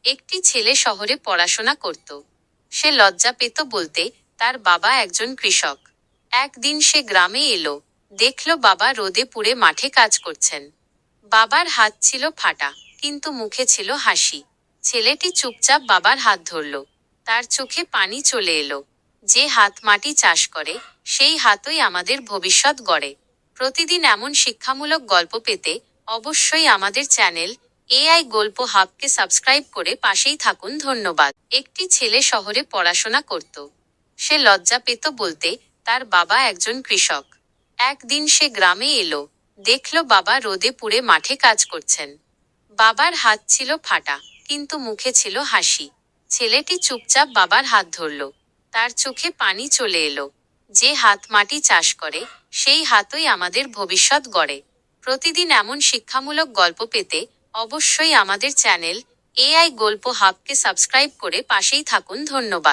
একটি ছেলে শহরে পড়াশোনা করত। সে লজ্জা পেত বলতে, তার বাবা একজন কৃষক। একদিন সে গ্রামে এলো, দেখল বাবা রোদে পুড়ে মাঠে কাজ করছেন। বাবার হাত ছিল ফাটা, কিন্তু মুখে ছিল হাসি। ছেলেটি চুপচাপ বাবার হাত ধরল। তার চোখে পানি চলে এলো। যে হাত মাটি চাষ করে, সেই হাতই আমাদের ভবিষ্যৎ গড়ে। প্রতিদিন এমন শিক্ষামূলক গল্প পেতে অবশ্যই আমাদের চ্যানেল এআই গল্প হাবকে সাবস্ক্রাইব করে পাশেই থাকুন। ধন্যবাদ। একটি ছেলে শহরে পড়াশোনা করত। সে লজ্জা পেত বলতে, তার বাবা একজন কৃষক। একদিন সে গ্রামে এলো, দেখল বাবা রোদে পুড়ে মাঠে কাজ করছেন। বাবার হাত ছিল ফাটা, কিন্তু মুখে ছিল হাসি। ছেলেটি চুপচাপ বাবার হাত ধরল। তার চোখে পানি চলে এলো। যে হাত মাটি চাষ করে, সেই হাতই আমাদের ভবিষ্যৎ গড়ে। প্রতিদিন এমন শিক্ষামূলক গল্প পেতে অবশ্যই আমাদের চ্যানেল এআই গল্প হাবকে সাবস্ক্রাইব করে পাশেই থাকুন। ধন্যবাদ।